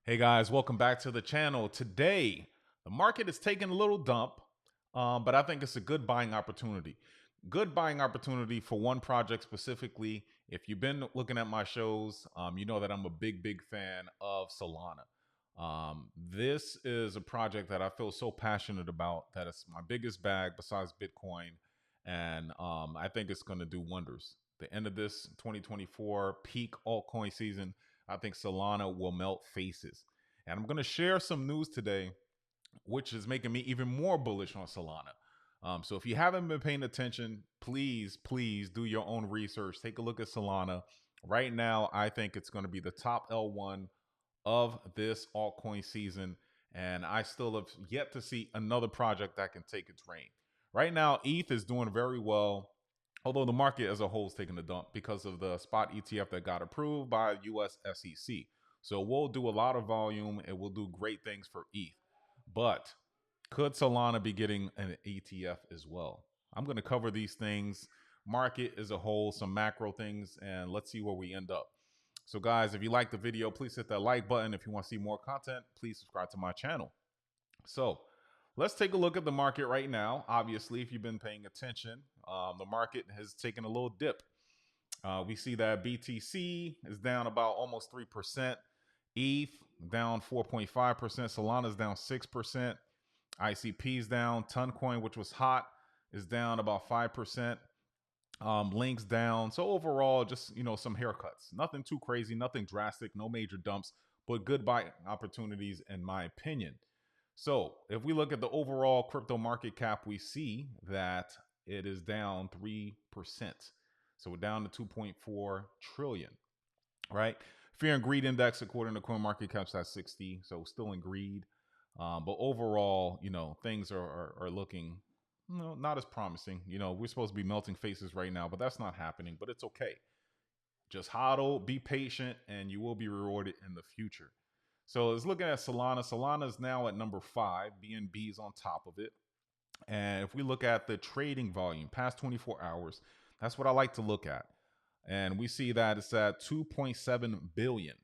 Hey guys, welcome back to the channel. Today, the market is taking a little dump, but I think it's a good buying opportunity. Good buying opportunity for one project specifically. If you've been looking at my shows, you know that I'm a big fan of Solana. This is a project that I feel so passionate about that it's my biggest bag besides Bitcoin, and I think it's going to do wonders. The end of this 2024 peak altcoin season, I think Solana will melt faces. And I'm going to share some news today, which is making me even more bullish on Solana. So if you haven't been paying attention, please do your own research. Take a look at Solana. Right now, I think it's going to be the top L1 of this altcoin season. And I still have yet to see another project that can take its reign. Right now, ETH is doing very well, although the market as a whole is taking a dump because of the spot ETF that got approved by US SEC. So we'll do a lot of volume and we'll do great things for ETH. But could Solana be getting an ETF as well? I'm going to cover these things, market as a whole, some macro things, and let's see where we end up. So guys, if you like the video, please hit that like button. If you want to see more content, please subscribe to my channel. So let's take a look at the market right now. Obviously, if you've been paying attention, the market has taken a little dip. We see that BTC is down about almost 3%. ETH down 4.5%. Solana's down 6%. ICP is down. Toncoin, which was hot, is down about 5%. Links down. So overall, just some haircuts. Nothing too crazy, nothing drastic, no major dumps, but good buy opportunities in my opinion. So if we look at the overall crypto market cap, we see that it is down 3%. So we're down to 2.4 trillion, right? Fear and greed index, according to CoinMarketCap's at 60, so still in greed. But overall, things are looking not as promising. We're supposed to be melting faces right now, but that's not happening. But it's okay. Just hodl, be patient, and you will be rewarded in the future. So let's look at Solana. Solana is now at number 5. BNB is on top of it. And if we look at the trading volume past 24 hours, that's what I like to look at. And we see that it's at 2.7 billion.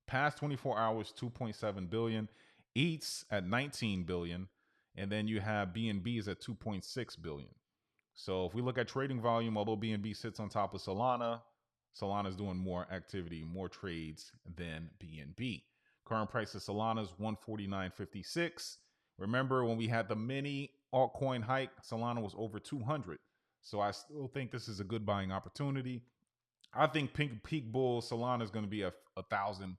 Past 24 hours, 2.7 billion. ETH's at 19 billion. And then you have BNB's at 2.6 billion. So if we look at trading volume, although BNB sits on top of Solana, Solana is doing more activity, more trades than BNB. Current price of Solana is 149.56. Remember when we had the mini altcoin hike, Solana was over 200. So I still think this is a good buying opportunity. I think peak bull Solana is going to be a 1,000.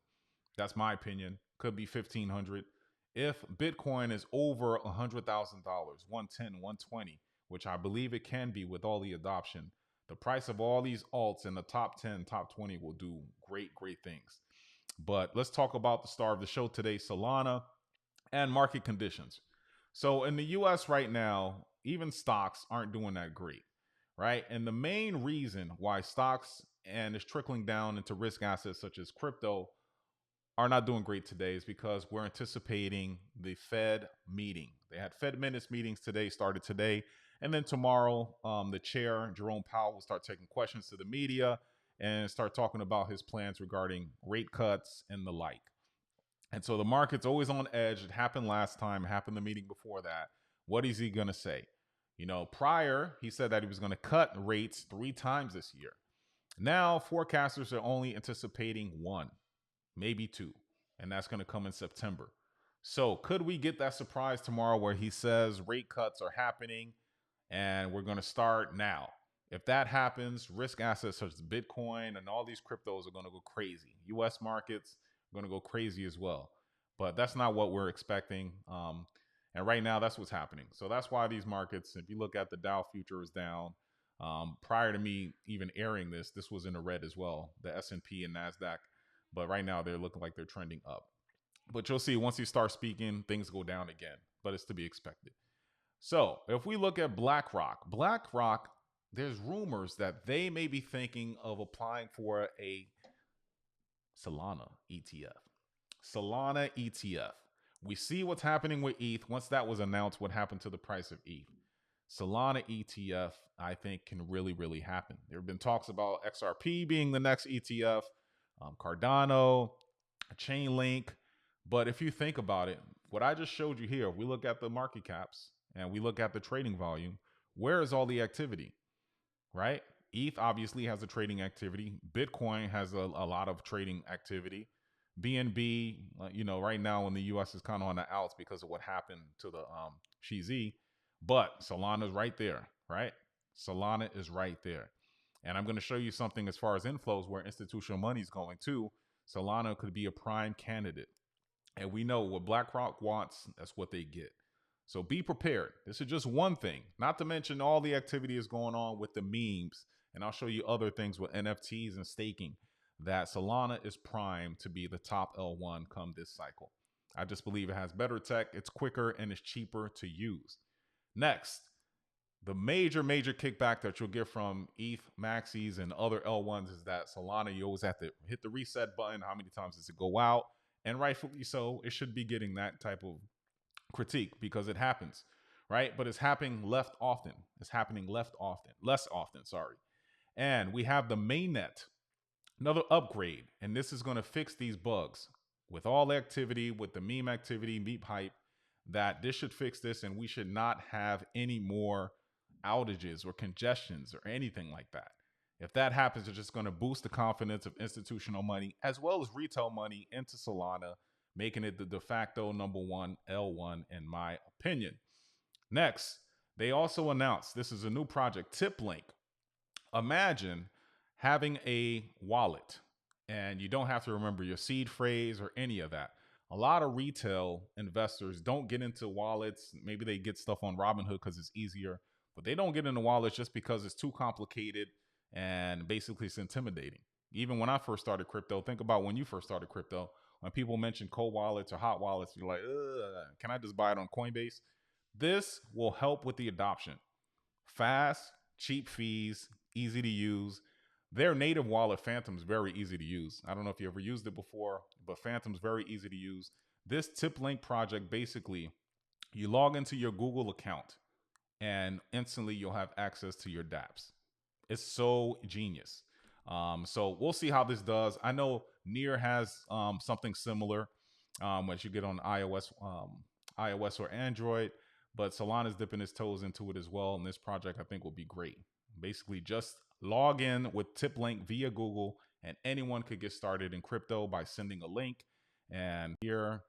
That's my opinion. Could be 1,500. If Bitcoin is over $100,000, 110, 120, which I believe it can be with all the adoption, the price of all these alts in the top 10, top 20 will do great things. But let's talk about the star of the show today, Solana, and market conditions. So in the US right now, even stocks aren't doing that great, right? And the main reason why stocks and is trickling down into risk assets such as crypto are not doing great today is because we're anticipating the Fed meeting. They had Fed minutes meetings today, started today. And then tomorrow, the chair, Jerome Powell, will start taking questions to the media and start talking about his plans regarding rate cuts and the like. And so the market's always on edge. It happened last time, it happened the meeting before that. What is he going to say? Prior, he said that he was going to cut rates 3 times this year. Now, forecasters are only anticipating 1, maybe 2, and that's going to come in September. So could we get that surprise tomorrow where he says rate cuts are happening and we're going to start now? If that happens, risk assets such as Bitcoin and all these cryptos are going to go crazy. US markets are going to go crazy as well. But that's not what we're expecting. And right now, that's what's happening. So that's why these markets, if you look at the Dow future is down. Prior to me even airing this, this was in the red as well, the S&P and NASDAQ. But right now, they're looking like they're trending up. But you'll see once you start speaking, things go down again. But it's to be expected. So if we look at BlackRock, there's rumors that they may be thinking of applying for a Solana ETF. Solana ETF. We see what's happening with ETH. Once that was announced, what happened to the price of ETH. Solana ETF, I think, can really happen. There have been talks about XRP being the next ETF, Cardano, Chainlink, But if you think about it, what I just showed you here, we look at the market caps and we look at the trading volume. Where is all the activity, right? ETH obviously has a trading activity. Bitcoin has a lot of trading activity. BNB, right now in the US is kind of on the outs because of what happened to the Shizi. But Solana's right there, right? Solana is right there. And I'm going to show you something as far as inflows where institutional money is going to. Solana could be a prime candidate. And we know what BlackRock wants, that's what they get. So be prepared. This is just one thing, not to mention all the activity is going on with the memes. And I'll show you other things with NFTs and staking that Solana is primed to be the top L1 come this cycle. I just believe it has better tech, it's quicker, and it's cheaper to use. Next, the major kickback that you'll get from ETH maxis and other L1s is that Solana, you always have to hit the reset button. How many times does it go out? And rightfully so, it should be getting that type of critique because it happens, right? But it's happening less often. Less often, sorry. And we have the mainnet, another upgrade, and this is going to fix these bugs with all the activity, with the meme activity, meme hype. That this should fix this, and we should not have any more outages or congestions or anything like that. If that happens, it's just going to boost the confidence of institutional money as well as retail money into Solana, making it the de facto number one L1 in my opinion. Next, they also announced this is a new project, TipLink. Imagine having a wallet and you don't have to remember your seed phrase or any of that. A lot of retail investors don't get into wallets. Maybe they get stuff on Robinhood because it's easier, but they don't get into wallets just because it's too complicated and basically it's intimidating. Even when I first started crypto, think about when you first started crypto. When people mention cold wallets or hot wallets, you're like, can I just buy it on Coinbase? This will help with the adoption. Fast, cheap fees, easy to use. Their native wallet, Phantom's very easy to use. I don't know if you ever used it before, but Phantom's very easy to use. This TipLink project, basically, you log into your Google account and instantly you'll have access to your dApps. It's so genius. So we'll see how this does. I know Near has something similar, which you get on iOS or Android, but Solana's dipping his toes into it as well. And this project I think will be great. Basically, just log in with TipLink via Google, and anyone could get started in crypto by sending a link. And here,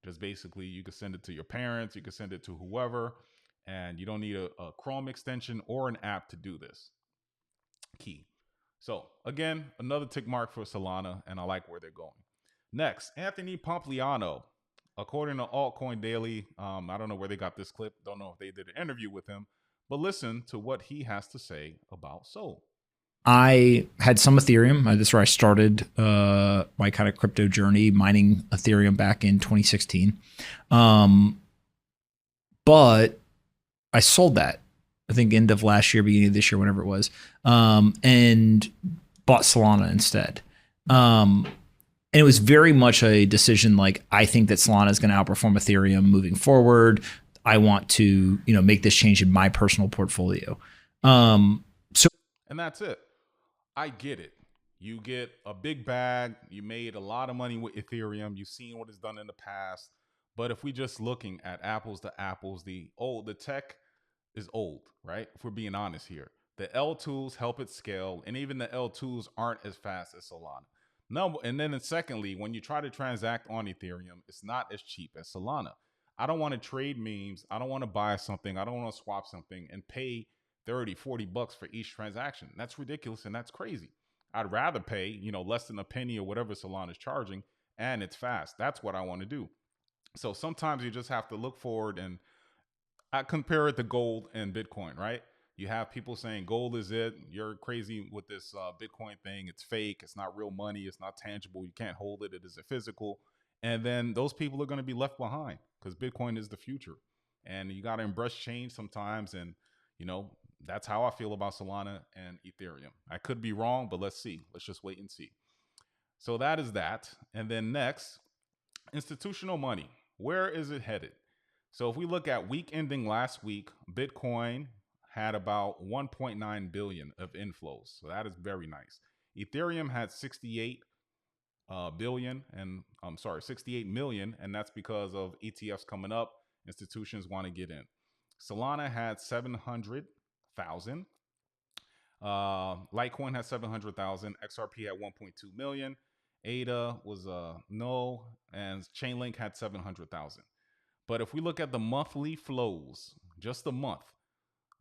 just basically, you can send it to your parents, you can send it to whoever, and you don't need a Chrome extension or an app to do this. Key. So again, another tick mark for Solana, and I like where they're going. Next, Anthony Pompliano. According to Altcoin Daily, I don't know where they got this clip. Don't know if they did an interview with him, but listen to what he has to say about Sol. I had some Ethereum. That's where I started my kind of crypto journey, mining Ethereum back in 2016. But I sold that, I think, end of last year, beginning of this year, whatever it was, and bought Solana instead. And it was very much a decision like, I think that Solana is going to outperform Ethereum moving forward. I want to, make this change in my personal portfolio. And that's it. I get it. You get a big bag. You made a lot of money with Ethereum. You've seen what it's done in the past. But if we just looking at apples to apples, the tech is old, right? If we're being honest here, the L2s help it scale, and even the L2s aren't as fast as Solana. No, and then secondly, when you try to transact on Ethereum, it's not as cheap as Solana. I don't want to trade memes. I don't want to buy something. I don't want to swap something and pay 30, 40 bucks for each transaction. That's ridiculous and that's crazy. I'd rather pay, less than a penny or whatever Solana is charging, and it's fast. That's what I want to do. So sometimes you just have to look forward, and I compare it to gold and Bitcoin, right? You have people saying gold is it. You're crazy with this Bitcoin thing. It's fake. It's not real money. It's not tangible. You can't hold it. It is a physical. And then those people are going to be left behind because Bitcoin is the future. And you got to embrace change sometimes. And, that's how I feel about Solana and Ethereum. I could be wrong, but let's see. Let's just wait and see. So that is that. And then next, institutional money. Where is it headed? So if we look at week ending last week, Bitcoin had about 1.9 billion of inflows. So that is very nice. Ethereum had 68. billion, and I'm sorry, 68 million, and that's because of ETFs coming up. Institutions want to get in. Solana had 700,000. Litecoin had 700,000. XRP had 1.2 million. ADA was no, and Chainlink had 700,000. But if we look at the monthly flows, just the month,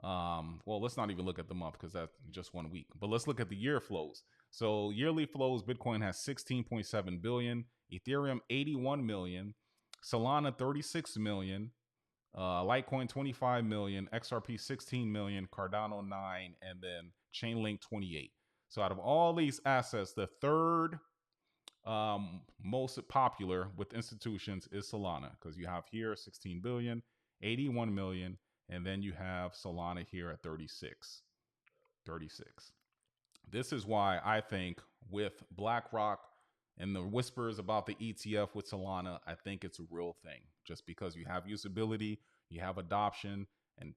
well, let's not even look at the month because that's just 1 week. But let's look at the year flows. So yearly flows, Bitcoin has 16.7 billion, Ethereum 81 million, Solana 36 million, Litecoin 25 million, XRP 16 million, Cardano 9, and then Chainlink 28. So out of all these assets, the third most popular with institutions is Solana, because you have here 16 billion, 81 million, and then you have Solana here at 36. This is why I think with BlackRock and the whispers about the ETF with Solana, I think it's a real thing, just because you have usability, you have adoption, and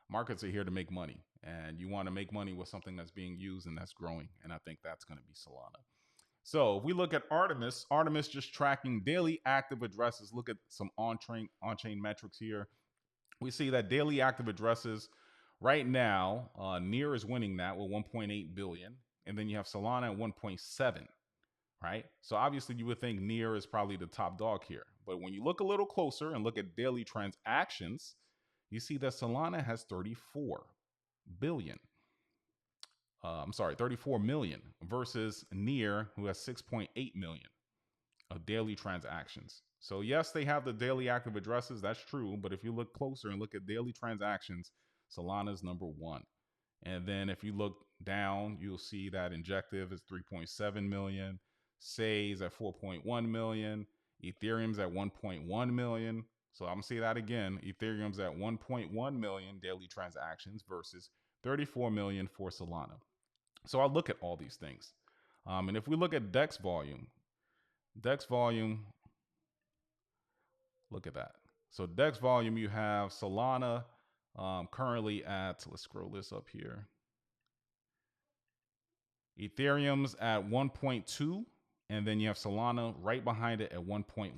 markets are here to make money, and you want to make money with something that's being used and that's growing, and I think that's going to be Solana. So if we look at Artemis just tracking daily active addresses. Look at some on-chain metrics here. We see that daily active addresses right now, Near is winning that with 1.8 billion, and then you have Solana at 1.7, right? So obviously you would think Near is probably the top dog here, but when you look a little closer and look at daily transactions, you see that Solana has 34 billion. 34 million versus Near, who has 6.8 million of daily transactions. So yes, they have the daily active addresses. That's true. But if you look closer and look at daily transactions, Solana's number one. And then if you look down, you'll see that Injective is 3.7 million, Say's at 4.1 million, Ethereum's at 1.1 million. So I'm gonna say that again. Ethereum's at 1.1 million daily transactions versus 34 million for Solana. So I look at all these things. And if we look at DEX volume, look at that. So DEX volume, you have Solana currently at, let's scroll this up here. Ethereum's at 1.2, and then you have Solana right behind it at 1.1.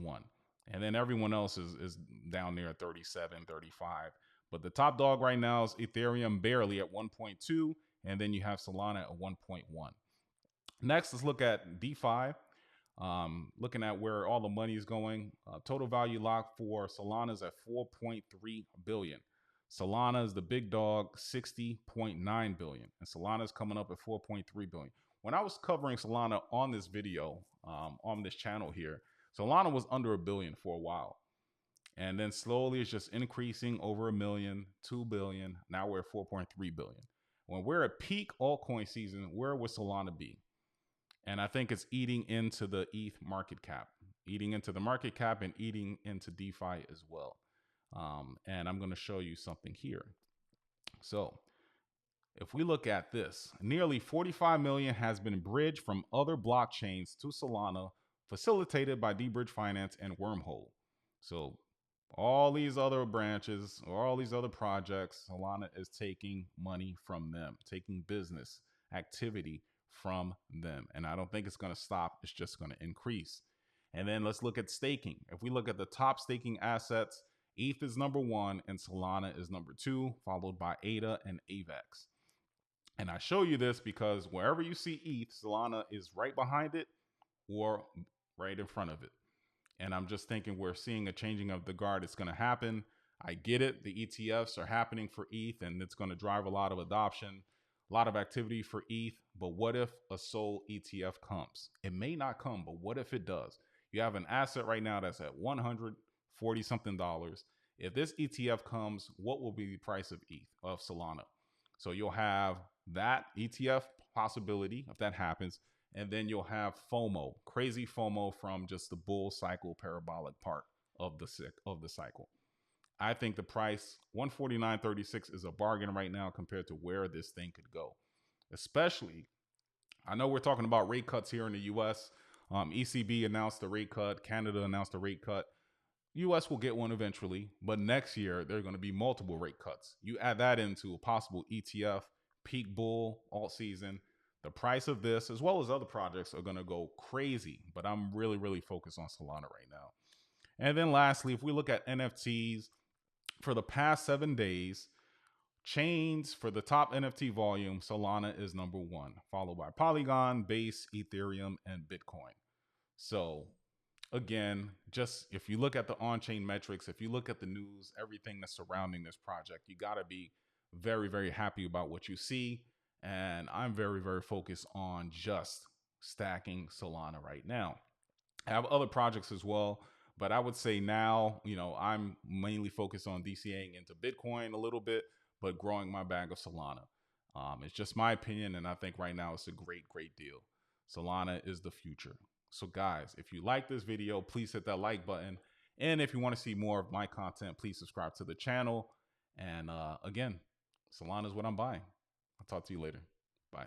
And then everyone else is down there at 37, 35. But the top dog right now is Ethereum, barely at 1.2, and then you have Solana at 1.1. Next, let's look at DeFi. Looking at where all the money is going. Total value locked for Solana is at 4.3 billion. Solana is the big dog, 60.9 billion, and Solana is coming up at 4.3 billion. When I was covering Solana on this video, on this channel here, Solana was under $1 billion for a while, and then slowly it's just increasing over $1 million, 2 billion. Now we're at 4.3 billion. When we're at peak altcoin season, where would Solana be? And I think it's eating into the ETH market cap, eating into the market cap and eating into DeFi as well. And I'm going to show you something here. So if we look at this, nearly 45 million has been bridged from other blockchains to Solana, facilitated by dBridge Finance and Wormhole. So all these other branches or all these other projects, Solana is taking money from them, taking business activity from them. And I don't think it's going to stop. It's just going to increase. And then let's look at staking. If we look at the top staking assets, ETH is number one and Solana is number two, followed by ADA and AVAX. And I show you this because wherever you see ETH, Solana is right behind it or right in front of it. And I'm just thinking we're seeing a changing of the guard. It's going to happen. I get it. The ETFs are happening for ETH, and it's going to drive a lot of adoption, a lot of activity for ETH. But what if a Sol ETF comes? It may not come, but what if it does? You have an asset right now that's at $140 something. If this ETF comes, what will be the price of ETH, of Solana? So you'll have that ETF possibility if that happens. And then you'll have FOMO, crazy FOMO from just the bull cycle parabolic part of the cycle. I think the price 149.36 is a bargain right now compared to where this thing could go. Especially, I know we're talking about rate cuts here in the US. ECB announced a rate cut, Canada announced a rate cut. US will get one eventually, but next year there are going to be multiple rate cuts. You add that into a possible ETF, peak bull, alt season. the price of this, as well as other projects, are going to go crazy. But I'm really, really focused on Solana right now. And then lastly, if we look at NFTs for the past 7 days, chains for the top NFT volume, Solana is number one, followed by Polygon, Base, Ethereum, and Bitcoin. So again, just if you look at the on-chain metrics, if you look at the news, everything that's surrounding this project, you got to be very, very happy about what you see. And I'm very, very focused on just stacking Solana right now. I have other projects as well, but I would say now, I'm mainly focused on DCAing into Bitcoin a little bit, but growing my bag of Solana. It's just my opinion, and I think right now it's a great, great deal. Solana is the future. So guys, if you like this video, please hit that like button. And if you want to see more of my content, please subscribe to the channel. And again, Solana is what I'm buying. I'll talk to you later. Bye.